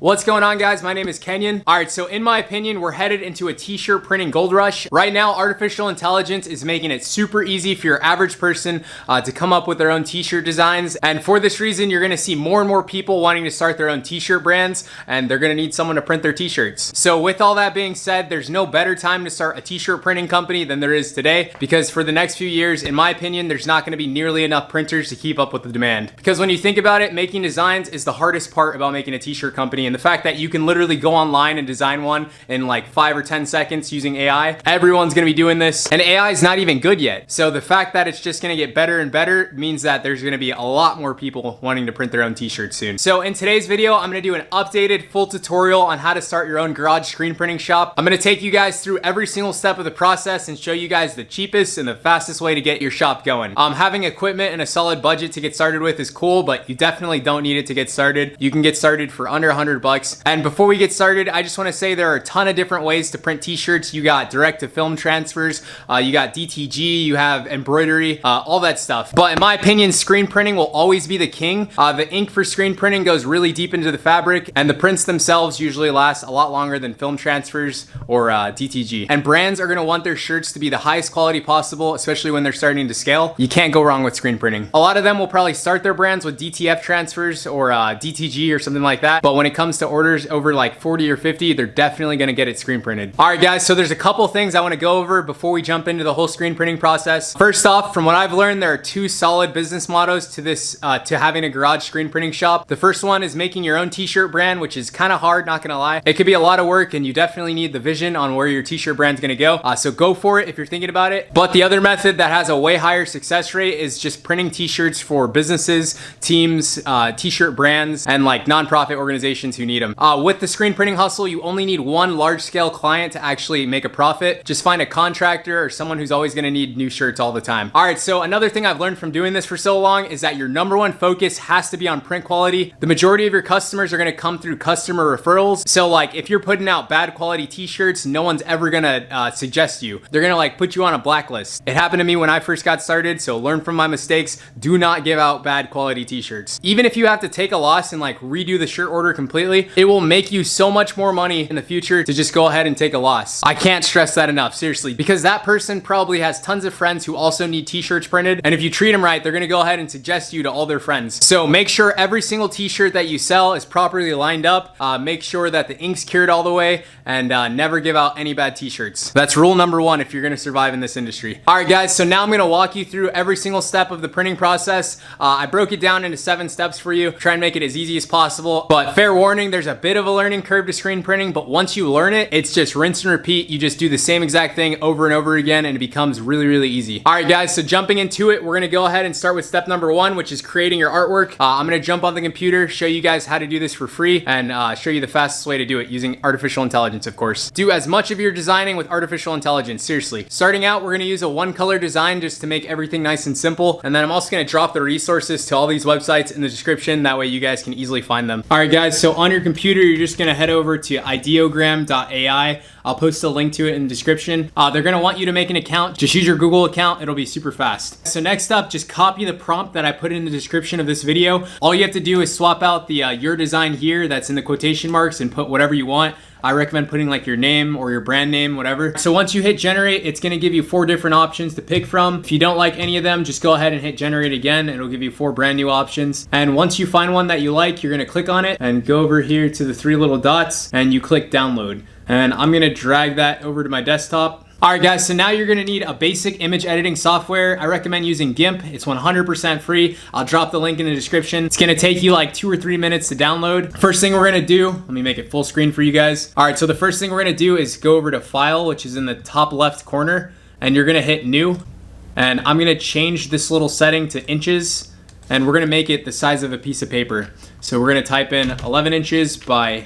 What's going on, guys? My name is Kenyon. All right, so in my opinion, we're headed into a t-shirt printing gold rush. Right now, artificial intelligence is making it super easy for your average person to come up with their own t-shirt designs. And for this reason, you're gonna see more and more people wanting to start their own t-shirt brands, and they're gonna need someone to print their t-shirts. So with all that being said, there's no better time to start a t-shirt printing company than there is today, because for the next few years, in my opinion, there's not gonna be nearly enough printers to keep up with the demand. Because when you think about it, making designs is the hardest part about making a t-shirt company, and the fact that you can literally go online and design one in like 5 or 10 seconds using AI. Everyone's gonna be doing this, and AI is not even good yet. So the fact that it's just gonna get better and better means that there's gonna be a lot more people wanting to print their own t-shirts soon. So in today's video, I'm gonna do an updated full tutorial on how to start your own garage screen printing shop. I'm gonna take you guys through every single step of the process and show you guys the cheapest and the fastest way to get your shop going. Having equipment and a solid budget to get started with is cool, but you definitely don't need it to get started. You can get started for under $100. And before we get started, I just want to say there are a ton of different ways to print t-shirts. You got direct to film transfers, you got DTG, you have embroidery, all that stuff. But in my opinion, screen printing will always be the king. The ink for screen printing goes really deep into the fabric, and the prints themselves usually last a lot longer than film transfers or DTG. And brands are going to want their shirts to be the highest quality possible, especially when they're starting to scale. You can't go wrong with screen printing. A lot of them will probably start their brands with DTF transfers or DTG or something like that. But when it comes to orders over like 40 or 50, they're definitely going to get it screen printed. All right, guys, so there's a couple things I want to go over before we jump into the whole screen printing process. First off, from what I've learned, there are two solid business mottos to this, to having a garage screen printing shop. The first one is making your own t-shirt brand, which is kind of hard, not gonna lie. It could be a lot of work, and you definitely need the vision on where your t-shirt brand's gonna go. So go for it if you're thinking about it. But the other method that has a way higher success rate is just printing t-shirts for businesses, teams, t-shirt brands, and like nonprofit organizations who need them. With the screen printing hustle, you only need one large scale client to actually make a profit. Just find a contractor or someone who's always gonna need new shirts all the time. All right, so another thing I've learned from doing this for so long is that your number one focus has to be on print quality. The majority of your customers are gonna come through customer referrals. So like if you're putting out bad quality t-shirts, no one's ever gonna suggest you. They're gonna like put you on a blacklist. It happened to me when I first got started, so learn from my mistakes. Do not give out bad quality t-shirts. Even if you have to take a loss and like redo the shirt order completely, it will make you so much more money in the future to just go ahead and take a loss. I can't stress that enough, seriously, because that person probably has tons of friends who also need t-shirts printed, and if you treat them right, they're gonna go ahead and suggest you to all their friends. So make sure every single t-shirt that you sell is properly lined up. Make sure that the ink's cured all the way, and never give out any bad t-shirts. That's rule number one if you're gonna survive in this industry. All right, guys, so now I'm gonna walk you through every single step of the printing process. I broke it down into 7 steps for you, try and make it as easy as possible. But fair warning, there's a bit of a learning curve to screen printing, but once you learn it, it's just rinse and repeat. You just do the same exact thing over and over again, and it becomes really, really easy. All right, guys, so jumping into it, we're gonna go ahead and start with step number 1, which is creating your artwork. I'm gonna jump on the computer, show you guys how to do this for free, and show you the fastest way to do it using artificial intelligence, of course. Do as much of your designing with artificial intelligence, seriously. Starting out, we're gonna use a one-color design just to make everything nice and simple, and then I'm also gonna drop the resources to all these websites in the description. That way you guys can easily find them. All right, guys, so on your computer, you're just gonna head over to Ideogram.Ai. I'll post a link to it in the description. They're gonna want you to make an account. Just use your Google account, it'll be super fast. So next up, just copy the prompt that I put in the description of this video. All you have to do is swap out the your design here that's in the quotation marks and put whatever you want. I recommend putting like your name or your brand name, whatever. So once you hit generate, it's gonna give you 4 different options to pick from. If you don't like any of them, just go ahead and hit generate again. It'll give you 4 brand new options. And once you find one that you like, you're gonna click on it and go over here to the 3 little dots and you click download. And I'm gonna drag that over to my desktop. All right, guys, so now you're gonna need a basic image editing software. I recommend using GIMP. It's 100% free. I'll drop the link in the description. It's gonna take you like 2 or 3 minutes to download. First thing we're gonna do, let me make it full screen for you guys. All right, so the first thing we're gonna do is go over to File, which is in the top left corner, and you're gonna hit New. And I'm gonna change this little setting to inches, and we're gonna make it the size of a piece of paper. So we're gonna type in 11 inches by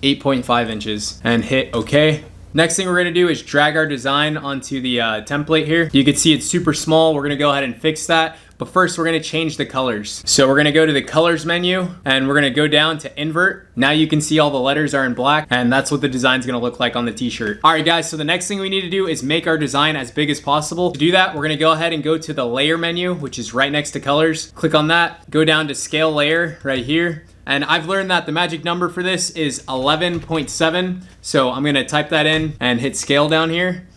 8.5 inches and hit OK. Next thing we're gonna do is drag our design onto the template here. You can see it's super small. We're gonna go ahead and fix that. But first we're gonna change the colors. So we're gonna go to the colors menu and we're gonna go down to invert. Now you can see all the letters are in black, and that's what the design's gonna look like on the t-shirt. All right, guys, so the next thing we need to do is make our design as big as possible. To do that, we're gonna go ahead and go to the layer menu, which is right next to colors. Click on that, go down to scale layer right here, And I've learned that the magic number for this is 11.7. So I'm gonna type that in and hit scale down here.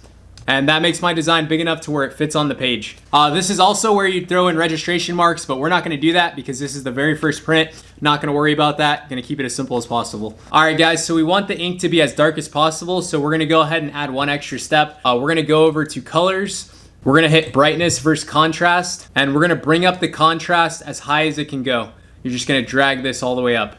And that makes my design big enough to where it fits on the page. This is also where you throw in registration marks, but we're not gonna do that because this is the very first print. Not gonna worry about that. Gonna keep it as simple as possible. All right, guys, so we want the ink to be as dark as possible. So we're gonna go ahead and add one extra step. We're gonna go over to colors. We're gonna hit brightness versus contrast, and we're gonna bring up the contrast as high as it can go. You're just gonna drag this all the way up.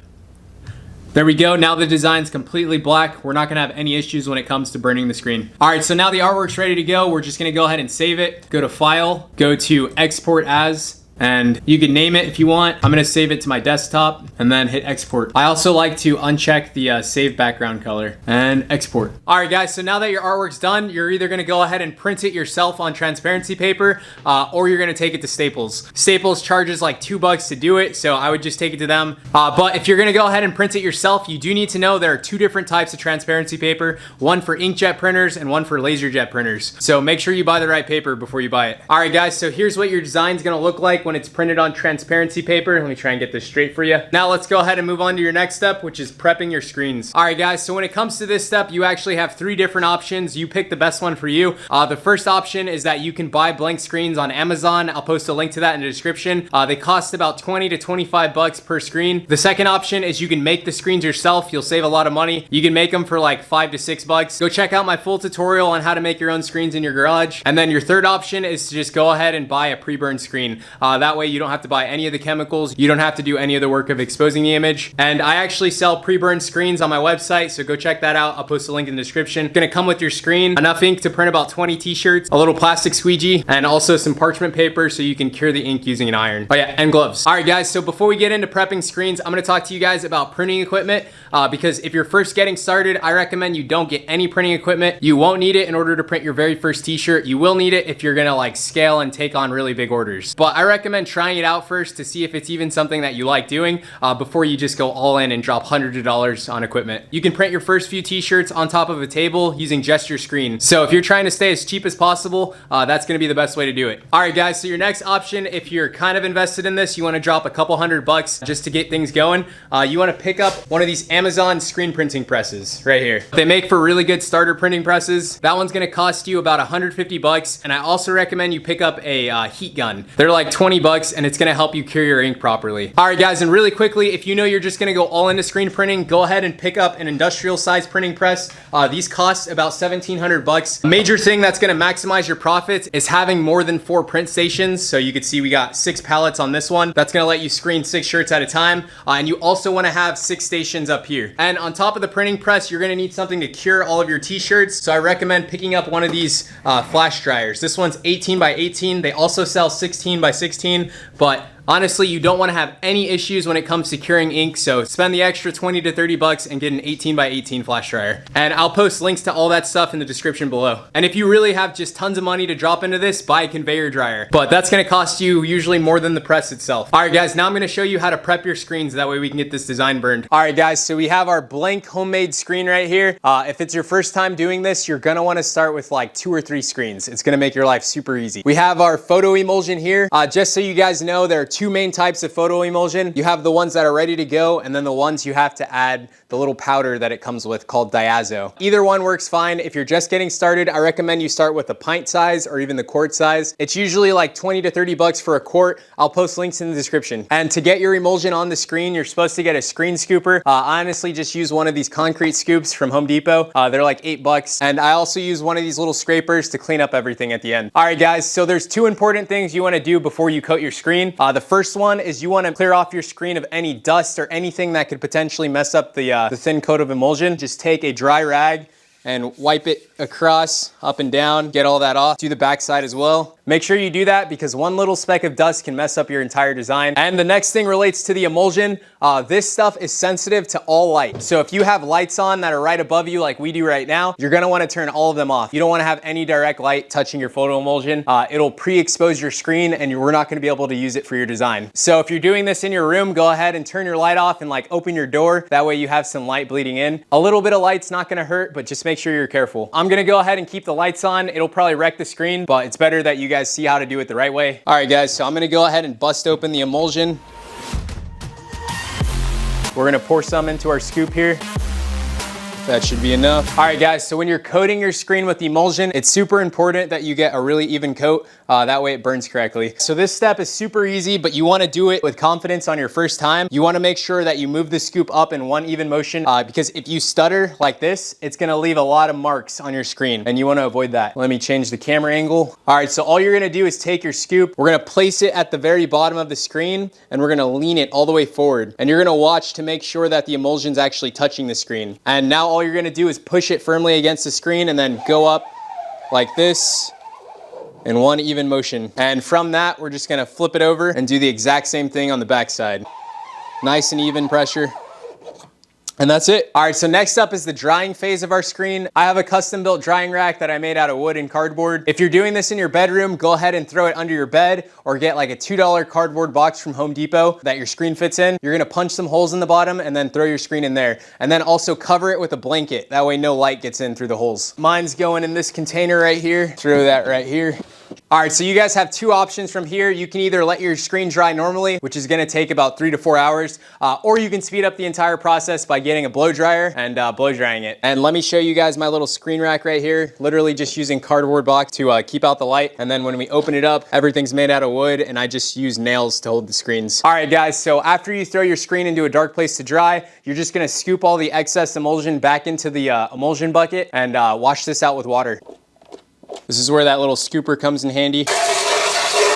There we go. Now the design's completely black. We're not gonna have any issues when it comes to burning the screen. All right, so now the artwork's ready to go. We're just gonna go ahead and save it. Go to File, go to Export As, and you can name it if you want. I'm gonna save it to my desktop and then hit export. I also like to uncheck the save background color and export. All right, guys, so now that your artwork's done, you're either gonna go ahead and print it yourself on transparency paper or you're gonna take it to Staples. Staples charges like $2 to do it, so I would just take it to them. But if you're gonna go ahead and print it yourself, you do need to know there are two different types of transparency paper, one for inkjet printers and one for laserjet printers. So make sure you buy the right paper before you buy it. All right, guys, so here's what your design's gonna look like when it's printed on transparency paper. Let me try and get this straight for you. Now let's go ahead and move on to your next step, which is prepping your screens. All right, guys, so when it comes to this step, you actually have three different options. You pick the best one for you. The first option is that you can buy blank screens on Amazon. I'll post a link to that in the description. They cost about 20 to 25 bucks per screen. The second option is you can make the screens yourself. You'll save a lot of money. You can make them for like 5 to 6 bucks. Go check out my full tutorial on how to make your own screens in your garage. And then your third option is to just go ahead and buy a pre-burned screen. That way you don't have to buy any of the chemicals. You don't have to do any of the work of exposing the image. And I actually sell pre-burned screens on my website, so go check that out. I'll post a link in the description. It's gonna come with your screen, enough ink to print about 20 t-shirts, a little plastic squeegee, and also some parchment paper so you can cure the ink using an iron. Oh yeah, and gloves. All right, guys, so before we get into prepping screens, I'm gonna talk to you guys about printing equipment because if you're first getting started, I recommend you don't get any printing equipment. You won't need it in order to print your very first t-shirt. You will need it if you're gonna like scale and take on really big orders. But I recommend trying it out first to see if it's even something that you like doing before you just go all in and drop hundreds of dollars on equipment. You can print your first few t-shirts on top of a table using just your screen. So if you're trying to stay as cheap as possible, that's gonna be the best way to do it. All right, guys, so your next option, if you're kind of invested in this, you wanna drop a couple $100 just to get things going, you wanna pick up one of these Amazon screen printing presses right here. They make for really good starter printing presses. That one's gonna cost you about 150 bucks. And I also recommend you pick up a heat gun. They're like 20 bucks and it's gonna help you cure your ink properly. All right, guys, and really quickly, if you know you're just gonna go all into screen printing, go ahead and pick up an industrial size printing press. These cost about 1,700 bucks. A major thing that's gonna maximize your profits is having more than 4 print stations. So you can see we got 6 pallets on this one. That's gonna let you screen 6 shirts at a time. And you also wanna have 6 stations up here. And on top of the printing press, you're gonna need something to cure all of your t-shirts. So I recommend picking up one of these flash dryers. This one's 18 by 18. They also sell 16 by 16, but honestly, you don't want to have any issues when it comes to curing ink, so spend the extra 20 to 30 bucks and get an 18 by 18 flash dryer. And I'll post links to all that stuff in the description below. And if you really have just tons of money to drop into this, buy a conveyor dryer. But that's going to cost you usually more than the press itself. All right, guys, now I'm going to show you how to prep your screens. That way we can get this design burned. All right, guys, so we have our blank homemade screen right here. If it's your first time doing this, you're going to want to start with like 2 or 3 screens. It's going to make your life super easy. We have our photo emulsion here. Just so you guys know, there are 2 main types of photo emulsion. You have the ones that are ready to go, and then the ones you have to add the little powder that it comes with called diazo. Either one works fine. If you're just getting started, I recommend you start with a pint size or even the quart size. It's usually like 20 to 30 bucks for a quart. I'll post links in the description. And to get your emulsion on the screen, you're supposed to get a screen scooper. I honestly just use one of these concrete scoops from Home Depot. They're like 8 bucks. And I also use one of these little scrapers to clean up everything at the end. All right, guys, so there's 2 important things you want to do before you coat your screen. The first one is you want to clear off your screen of any dust or anything that could potentially mess up the thin coat of emulsion. Just take a dry rag and wipe it across, up and down, get all that off. Do the back side as well. Make sure you do that because one little speck of dust can mess up your entire design. And the next thing relates to the emulsion. This stuff is sensitive to all light. So if you have lights on that are right above you like we do right now, you're gonna wanna turn all of them off. You don't wanna have any direct light touching your photo emulsion. It'll pre-expose your screen and we're not gonna be able to use it for your design. So if you're doing this in your room, go ahead and turn your light off and like open your door. That way you have some light bleeding in. A little bit of light's not gonna hurt, but just make sure you're careful. I'm gonna go ahead and keep the lights on. It'll probably wreck the screen, but it's better that you guys see how to do it the right way. All right, guys, so I'm gonna go ahead and bust open the emulsion. We're gonna pour some into our scoop here. That should be enough. All right, guys, so when you're coating your screen with emulsion, it's super important that you get a really even coat. That way it burns correctly. So this step is super easy, but you wanna do it with confidence on your first time. You wanna make sure that you move the scoop up in one even motion because if you stutter like this, it's gonna leave a lot of marks on your screen and you wanna avoid that. Let me change the camera angle. All right, so all you're gonna do is take your scoop, we're gonna place it at the very bottom of the screen and we're gonna lean it all the way forward. And you're gonna watch to make sure that the emulsion's actually touching the screen. And now all you're gonna do is push it firmly against the screen and then go up like this in one even motion. And from that, we're just gonna flip it over and do the exact same thing on the back side. Nice and even pressure. And that's it. All right, so next up is the drying phase of our screen. I have a custom built drying rack that I made out of wood and cardboard. If you're doing this in your bedroom, go ahead and throw it under your bed or get like a $2 cardboard box from Home Depot that your screen fits in. You're gonna punch some holes in the bottom and then throw your screen in there. And then also cover it with a blanket. That way no light gets in through the holes. Mine's going in this container right here. Throw that right here. All right, so you guys have two options from here. You can either let your screen dry normally, which is gonna take about 3 to 4 hours, or you can speed up the entire process by getting a blow dryer and blow drying it. And let me show you guys my little screen rack right here. Literally just using cardboard box to keep out the light. And then when we open it up, everything's made out of wood and I just use nails to hold the screens. All right, guys, so after you throw your screen into a dark place to dry, you're just gonna scoop all the excess emulsion back into the emulsion bucket and wash this out with water. This is where that little scooper comes in handy.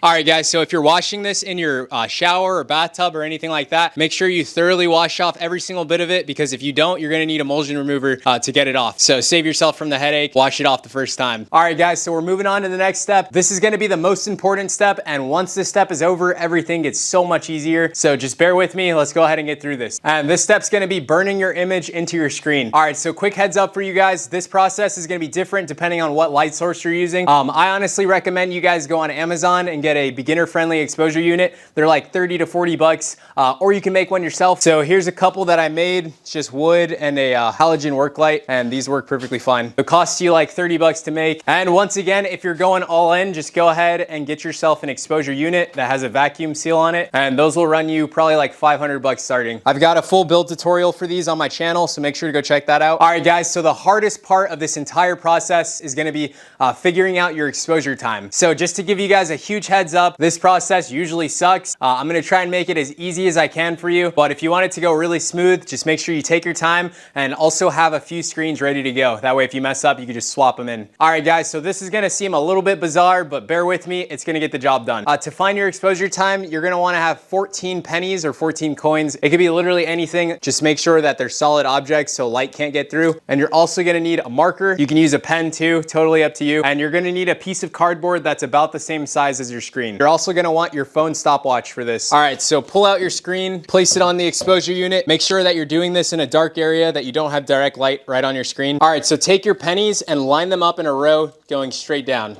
All right, guys, so if you're washing this in your shower or bathtub or anything like that, make sure you thoroughly wash off every single bit of it because if you don't, you're gonna need emulsion remover to get it off. So save yourself from the headache, wash it off the first time. All right, guys, so we're moving on to the next step. This is gonna be the most important step, and once this step is over, everything gets so much easier. So just bear with me, let's go ahead and get through this. And this step's gonna be burning your image into your screen. All right, so quick heads up for you guys, this process is gonna be different depending on what light source you're using. I honestly recommend you guys go on Amazon and get a beginner-friendly exposure unit. They're like 30 to 40 bucks, or you can make one yourself. So here's a couple that I made. It's just wood and a halogen work light, and these work perfectly fine. It costs you like 30 bucks to make. And once again, if you're going all in, just go ahead and get yourself an exposure unit that has a vacuum seal on it, and those will run you probably like 500 bucks starting. I've got a full build tutorial for these on my channel, so make sure to go check that out. All right, guys, so the hardest part of this entire process is gonna be figuring out your exposure time. So just to give you guys a huge heads up, this process usually sucks. I'm gonna try and make it as easy as I can for you, but if you want it to go really smooth, just make sure you take your time and also have a few screens ready to go. That way if you mess up, you can just swap them in. All right, guys, so this is gonna seem a little bit bizarre, but bear with me, it's gonna get the job done. To find your exposure time, you're gonna wanna have 14 pennies or 14 coins. It could be literally anything. Just make sure that they're solid objects so light can't get through. And you're also gonna need a marker. You can use a pen too, totally up to you. And you're gonna need a piece of cardboard that's about the same size as your screen. You're also gonna want your phone stopwatch for this. All right, so pull out your screen, place it on the exposure unit. Make sure that you're doing this in a dark area that you don't have direct light right on your screen. All right, so take your pennies and line them up in a row going straight down.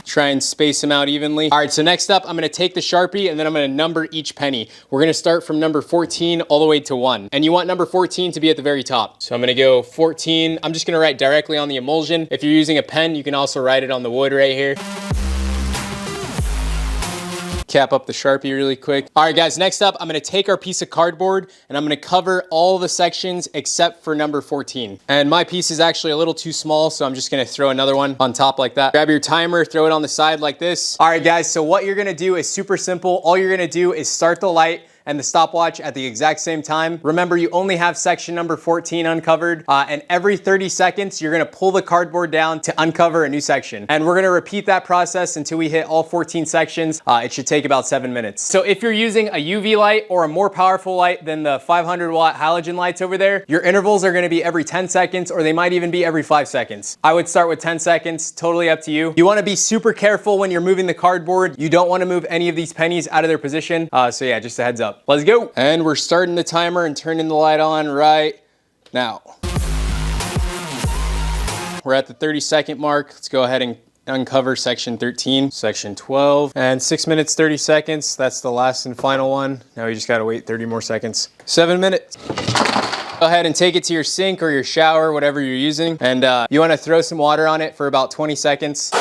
Try and space them out evenly. All right, so next up, I'm gonna take the Sharpie and then I'm gonna number each penny. We're gonna start from number 14 all the way to 1. And you want number 14 to be at the very top. So I'm gonna go 14. I'm just gonna write directly on the emulsion. If you're using a pen, you can also write it on the wood right here. Cap up the Sharpie really quick. All right, guys, next up, I'm gonna take our piece of cardboard and I'm gonna cover all the sections except for number 14. And my piece is actually a little too small, so I'm just gonna throw another one on top like that. Grab your timer, throw it on the side like this. All right, guys, so what you're gonna do is super simple. All you're gonna do is start the light and the stopwatch at the exact same time. Remember, you only have section number 14 uncovered, and every 30 seconds, you're gonna pull the cardboard down to uncover a new section. And we're gonna repeat that process until we hit all 14 sections. It should take about 7 minutes. So if you're using a UV light or a more powerful light than the 500 watt halogen lights over there, your intervals are gonna be every 10 seconds, or they might even be every 5 seconds. I would start with 10 seconds, totally up to you. You wanna be super careful when you're moving the cardboard. You don't wanna move any of these pennies out of their position. So yeah, just a heads up. Let's go. And we're starting the timer and turning the light on right now. We're at the 30-second mark. Let's go ahead and uncover section 13, section 12, and 6 minutes, 30 seconds. That's the last and final one. Now we just gotta wait 30 more seconds. 7 minutes. Go ahead and take it to your sink or your shower, whatever you're using. And you wanna throw some water on it for about 20 seconds.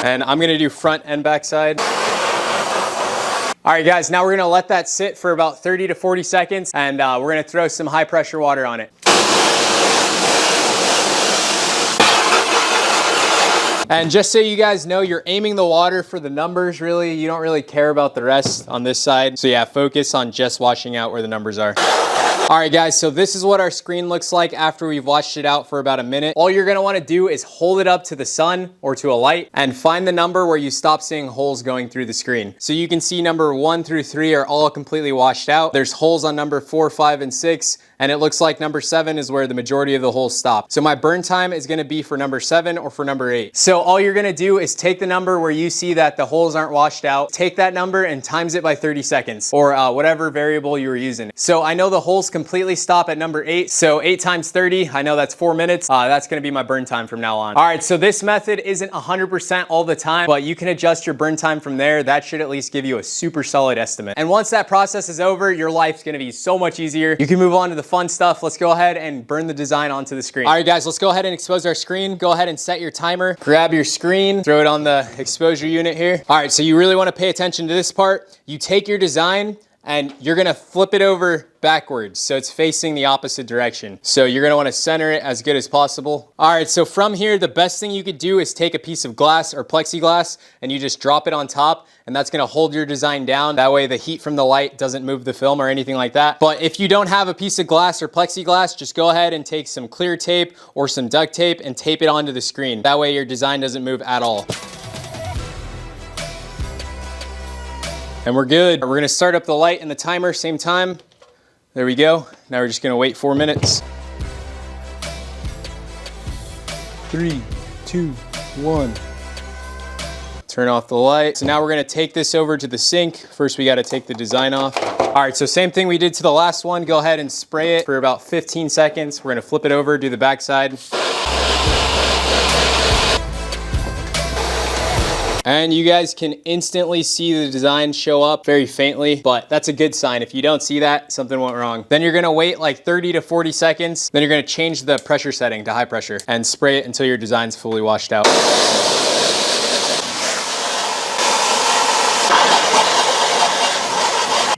And I'm gonna do front and back side. All All right, guys, now we're gonna let that sit for about 30 to 40 seconds, and we're gonna throw some high pressure water on it. And just so you guys know, you're aiming the water for the numbers, really. You don't really care about the rest on this side. So yeah, focus on just washing out where the numbers are. All right, guys, so this is what our screen looks like after we've washed it out for about a minute. All you're gonna wanna do is hold it up to the sun or to a light and find the number where you stop seeing holes going through the screen. So you can see number 1 through 3 are all completely washed out. There's holes on number 4, 5, and 6, and it looks like number 7 is where the majority of the holes stop. So my burn time is gonna be for number 7 or for number 8. So all you're gonna do is take the number where you see that the holes aren't washed out, take that number and times it by 30 seconds, or whatever variable you were using. So I know the holes completely stop at number 8, so 8 times 30, I know that's 4 minutes. That's gonna be my burn time from now on. All right, so this method isn't 100% all the time, but you can adjust your burn time from there. That should at least give you a super solid estimate. And once that process is over, your life's gonna be so much easier. You can move on to the fun stuff. Let's go ahead and burn the design onto the screen. All right, guys, let's go ahead and expose our screen. Go ahead and set your timer. Grab your screen, throw it on the exposure unit here. All right, so you really wanna pay attention to this part. You take your design and you're gonna flip it over backwards, so it's facing the opposite direction. So you're gonna wanna center it as good as possible. All right, so from here, the best thing you could do is take a piece of glass or plexiglass and you just drop it on top, and that's gonna hold your design down. That way the heat from the light doesn't move the film or anything like that. But if you don't have a piece of glass or plexiglass, just go ahead and take some clear tape or some duct tape and tape it onto the screen. That way your design doesn't move at all. And we're good. We're gonna start up the light and the timer same time. There we go. Now we're just gonna wait 4 minutes. 3, 2, 1. Turn off the light. So now we're gonna take this over to the sink. First we gotta take the design off. All right, so same thing we did to the last one. Go ahead and spray it for about 15 seconds. We're gonna flip it over, do the back side. And you guys can instantly see the design show up very faintly, but that's a good sign. If you don't see that, something went wrong. Then you're gonna wait like 30 to 40 seconds. Then you're gonna change the pressure setting to high pressure and spray it until your design's fully washed out.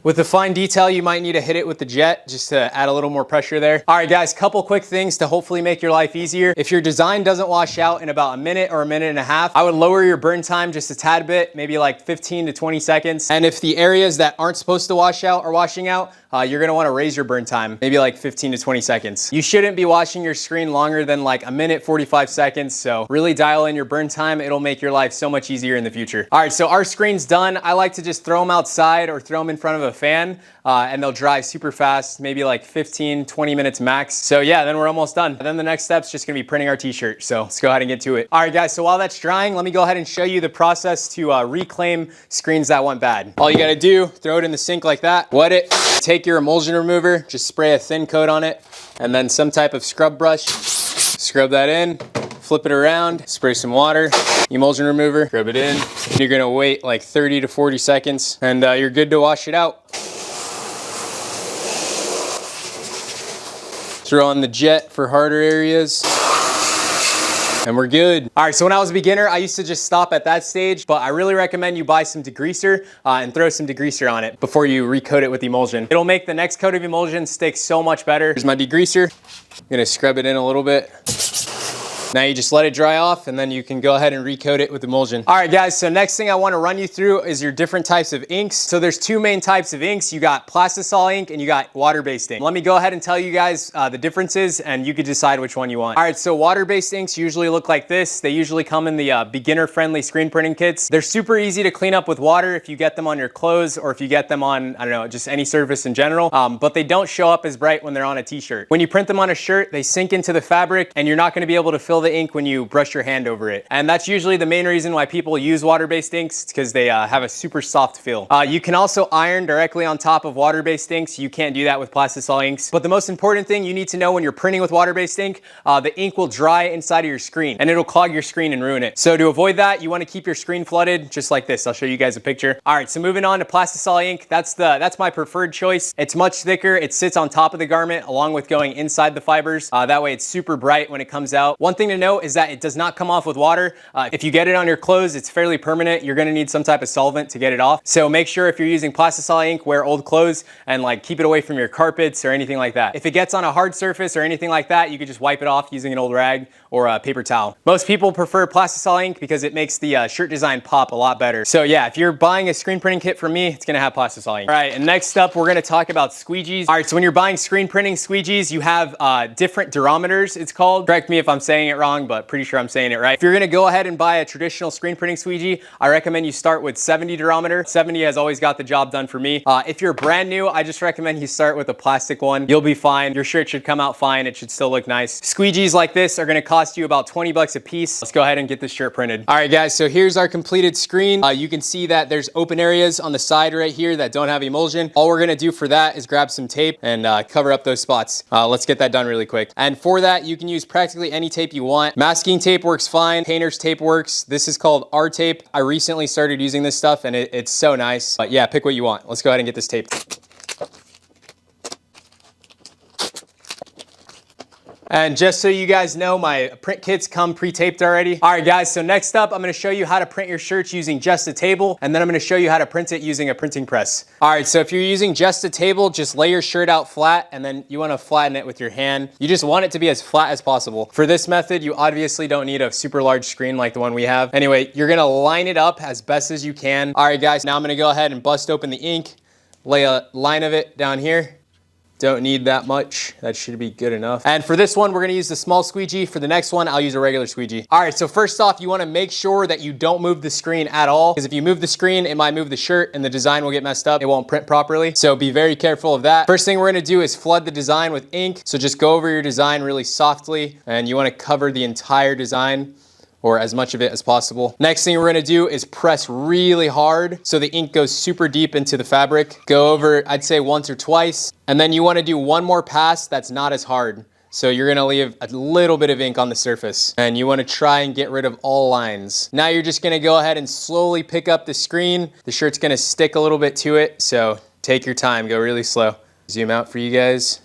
With the fine detail, you might need to hit it with the jet just to add a little more pressure there. All right, guys, couple quick things to hopefully make your life easier. If your design doesn't wash out in about a minute or a minute and a half, I would lower your burn time just a tad bit, maybe like 15 to 20 seconds. And if the areas that aren't supposed to wash out are washing out, you're gonna wanna raise your burn time, maybe like 15 to 20 seconds. You shouldn't be washing your screen longer than like a minute, 45 seconds. So really dial in your burn time. It'll make your life so much easier in the future. All right, so our screen's done. I like to just throw them outside or throw them in front of a fan and they'll dry super fast, maybe like 15, 20 minutes max. So yeah, then we're almost done. And then the next step's just gonna be printing our t-shirt. So let's go ahead and get to it. All right, guys, so while that's drying, let me go ahead and show you the process to reclaim screens that went bad. All you gotta do, throw it in the sink like that, wet it, take your emulsion remover, just spray a thin coat on it, and then some type of scrub brush, scrub that in, flip it around, spray some water, emulsion remover, rub it in. You're gonna wait like 30 to 40 seconds, and you're good to wash it out. Throw on the jet for harder areas. And we're good. All right, so when I was a beginner, I used to just stop at that stage, but I really recommend you buy some degreaser and throw some degreaser on it before you recoat it with emulsion. It'll make the next coat of emulsion stick so much better. Here's my degreaser. I'm gonna scrub it in a little bit. Now you just let it dry off and then you can go ahead and recoat it with emulsion. All right, guys, so next thing I wanna run you through is your different types of inks. So there's two main types of inks. You got plastisol ink and you got water-based ink. Let me go ahead and tell you guys the differences and you could decide which one you want. All right, so water-based inks usually look like this. They usually come in the beginner-friendly screen printing kits. They're super easy to clean up with water if you get them on your clothes or if you get them on, I don't know, just any surface in general, but they don't show up as bright when they're on a t-shirt. When you print them on a shirt, they sink into the fabric and you're not gonna be able to fill the ink when you brush your hand over it. And that's usually the main reason why people use water-based inks, because they have a super soft feel. You can also iron directly on top of water-based inks. You can't do that with plastisol inks. But the most important thing you need to know when you're printing with water-based ink, the ink will dry inside of your screen and it'll clog your screen and ruin it. So to avoid that, you wanna keep your screen flooded just like this. I'll show you guys a picture. All right, so moving on to plastisol ink, that's my preferred choice. It's much thicker. It sits on top of the garment along with going inside the fibers. That way it's super bright when it comes out. One thing to note is that it does not come off with water. If you get it on your clothes, it's fairly permanent. You're gonna need some type of solvent to get it off. So make sure if you're using plastisol ink, wear old clothes and like keep it away from your carpets or anything like that. If it gets on a hard surface or anything like that, you could just wipe it off using an old rag or a paper towel. Most people prefer plastisol ink because it makes the shirt design pop a lot better. So yeah, if you're buying a screen printing kit from me, it's gonna have plastisol ink. All right, and next up, we're gonna talk about squeegees. All right, so when you're buying screen printing squeegees, you have different durometers, it's called. Correct me if I'm saying it wrong, but pretty sure I'm saying it right. If you're gonna go ahead and buy a traditional screen printing squeegee, I recommend you start with 70 durometer. 70 has always got the job done for me. If you're brand new, I just recommend you start with a plastic one. You'll be fine. Your shirt should come out fine. It should still look nice. Squeegees like this are gonna cost you about 20 bucks a piece. Let's go ahead and get this shirt printed. All right, guys, so here's our completed screen. You can see that there's open areas on the side right here that don't have emulsion. All we're gonna do for that is grab some tape and cover up those spots. Let's get that done really quick. And for that, you can use practically any tape you want. Masking tape works fine. Painter's tape works. This is called R tape. I recently started using this stuff and it's so nice. But yeah, pick what you want. Let's go ahead and get this tape. And just so you guys know, my print kits come pre-taped already. All right, guys, so next up, I'm gonna show you how to print your shirts using just a table, and then I'm gonna show you how to print it using a printing press. All right, so if you're using just a table, just lay your shirt out flat, and then you wanna flatten it with your hand. You just want it to be as flat as possible. For this method, you obviously don't need a super large screen like the one we have. Anyway, you're gonna line it up as best as you can. All right, guys, now I'm gonna go ahead and bust open the ink, lay a line of it down here. Don't need that much. That should be good enough. And for this one, we're gonna use the small squeegee. For the next one, I'll use a regular squeegee. All right, so first off, you wanna make sure that you don't move the screen at all, because if you move the screen, it might move the shirt and the design will get messed up. It won't print properly. So be very careful of that. First thing we're gonna do is flood the design with ink. So just go over your design really softly, and you wanna cover the entire design, or as much of it as possible. Next thing we're gonna do is press really hard so the ink goes super deep into the fabric. Go over, I'd say once or twice, and then you wanna do one more pass that's not as hard. So you're gonna leave a little bit of ink on the surface, and you wanna try and get rid of all lines. Now you're just gonna go ahead and slowly pick up the screen. The shirt's gonna stick a little bit to it, so take your time, go really slow. Zoom out for you guys.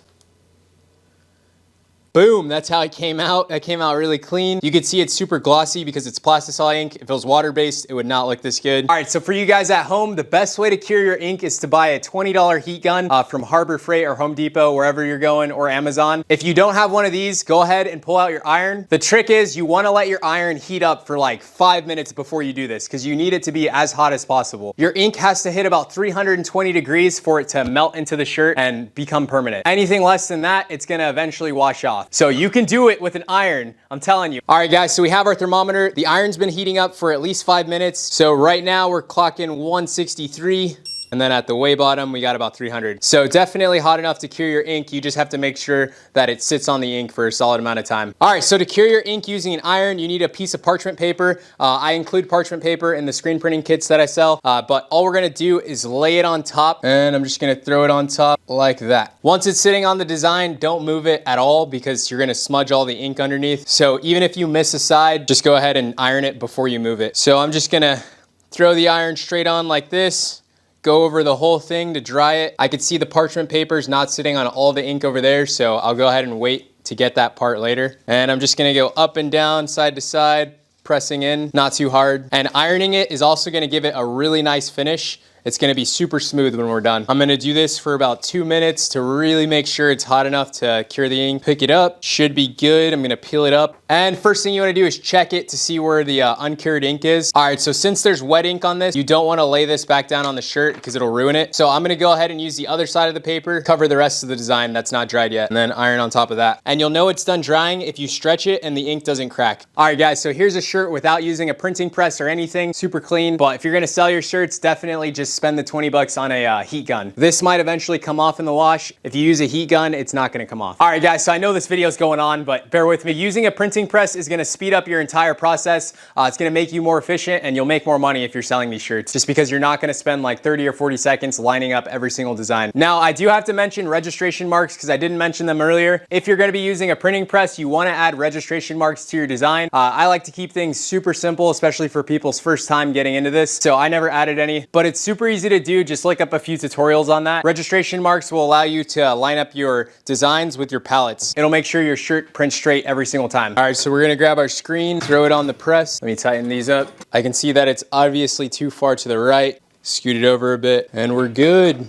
Boom, that's how it came out. That came out really clean. You can see it's super glossy because it's plastisol ink. If it was water-based, it would not look this good. All right, so for you guys at home, the best way to cure your ink is to buy a $20 heat gun from Harbor Freight or Home Depot, wherever you're going, or Amazon. If you don't have one of these, go ahead and pull out your iron. The trick is you wanna let your iron heat up for like 5 minutes before you do this, because you need it to be as hot as possible. Your ink has to hit about 320 degrees for it to melt into the shirt and become permanent. Anything less than that, it's gonna eventually wash off. So you can do it with an iron, I'm telling you. All right, guys, so we have our thermometer. The iron's been heating up for at least 5 minutes. So right now we're clocking 163. And then at the way bottom, we got about 300. So definitely hot enough to cure your ink. You just have to make sure that it sits on the ink for a solid amount of time. All right, so to cure your ink using an iron, you need a piece of parchment paper. I include parchment paper in the screen printing kits that I sell, but all we're gonna do is lay it on top, and I'm just gonna throw it on top like that. Once it's sitting on the design, don't move it at all because you're gonna smudge all the ink underneath. So even if you miss a side, just go ahead and iron it before you move it. So I'm just gonna throw the iron straight on like this. Go over the whole thing to dry it. I could see the parchment paper's not sitting on all the ink over there, so I'll go ahead and wait to get that part later. And I'm just gonna go up and down, side to side, pressing in, not too hard. And ironing it is also gonna give it a really nice finish. It's gonna be super smooth when we're done. I'm gonna do this for about 2 minutes to really make sure it's hot enough to cure the ink. Pick it up, should be good. I'm gonna peel it up. And first thing you wanna do is check it to see where the uncured ink is. All right, so since there's wet ink on this, you don't wanna lay this back down on the shirt because it'll ruin it. So I'm gonna go ahead and use the other side of the paper, cover the rest of the design that's not dried yet, and then iron on top of that. And you'll know it's done drying if you stretch it and the ink doesn't crack. All right, guys, so here's a shirt without using a printing press or anything, super clean. But if you're gonna sell your shirts, definitely just spend the 20 bucks on a heat gun. This might eventually come off in the wash. If you use a heat gun, it's not gonna come off. All right, guys, so I know this video is going on, but bear with me. Using a printing press is gonna speed up your entire process. It's gonna make you more efficient, and you'll make more money if you're selling these shirts, just because you're not gonna spend like 30 or 40 seconds lining up every single design. Now, I do have to mention registration marks because I didn't mention them earlier. If you're gonna be using a printing press, you wanna add registration marks to your design. I like to keep things super simple, especially for people's first time getting into this, so I never added any, but it's super easy to do. Just look up a few tutorials on that. Registration marks will allow you to line up your designs with your palettes. It'll make sure your shirt prints straight every single time. All right, right, so we're gonna grab our screen, throw it on the press. Let me tighten these up. I can see that it's obviously too far to the right. Scoot it over a bit, and we're good.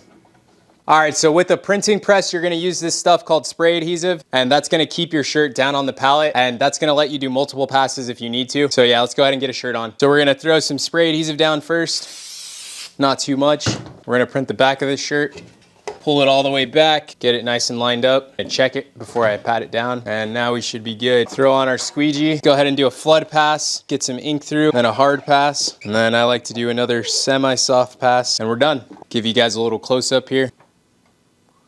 All right, so with the printing press, you're gonna use this stuff called spray adhesive, and that's gonna keep your shirt down on the pallet, and that's gonna let you do multiple passes if you need to. So yeah, let's go ahead and get a shirt on. So we're gonna throw some spray adhesive down first, not too much. We're gonna print the back of this shirt, pull it all the way back, get it nice and lined up, and check it before I pat it down. And now we should be good. Throw on our squeegee, go ahead and do a flood pass, get some ink through, then a hard pass, and then I like to do another semi-soft pass, and we're done. Give you guys a little close up here.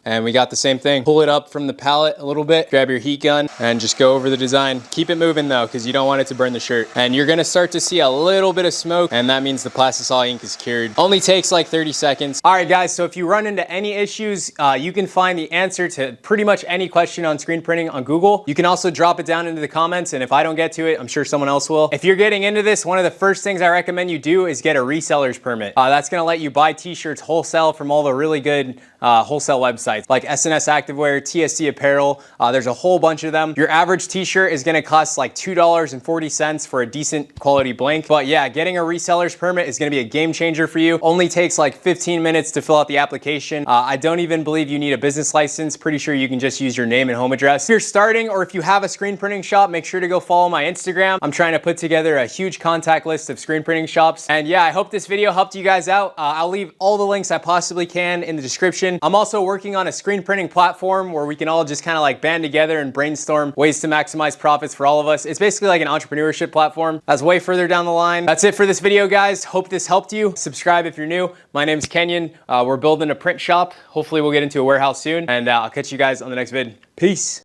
And we got the same thing. Pull it up from the pallet a little bit, grab your heat gun, and just go over the design. Keep it moving though, because you don't want it to burn the shirt. And you're gonna start to see a little bit of smoke, and that means the plastisol ink is cured. Only takes like 30 seconds. All right guys, so if you run into any issues, you can find the answer to pretty much any question on screen printing on Google. You can also drop it down into the comments, and if I don't get to it, I'm sure someone else will. If you're getting into this, one of the first things I recommend you do is get a reseller's permit. That's gonna let you buy t-shirts wholesale from all the really good wholesale websites like SNS Activewear, TSC Apparel. There's a whole bunch of them. Your average t-shirt is gonna cost like $2.40 for a decent quality blank. But yeah, getting a reseller's permit is gonna be a game changer for you. Only takes like 15 minutes to fill out the application. I don't even believe you need a business license. Pretty sure you can just use your name and home address. If you're starting, or if you have a screen printing shop, make sure to go follow my Instagram. I'm trying to put together a huge contact list of screen printing shops. And yeah, I hope this video helped you guys out. I'll leave all the links I possibly can in the description. I'm also working on a screen printing platform where we can all just kind of like band together and brainstorm ways to maximize profits for all of us. It's basically like an entrepreneurship platform. That's way further down the line. That's it for this video, guys. Hope this helped you. Subscribe if you're new. My name's Kenyon. We're building a print shop. Hopefully we'll get into a warehouse soon, and I'll catch you guys on the next vid. Peace.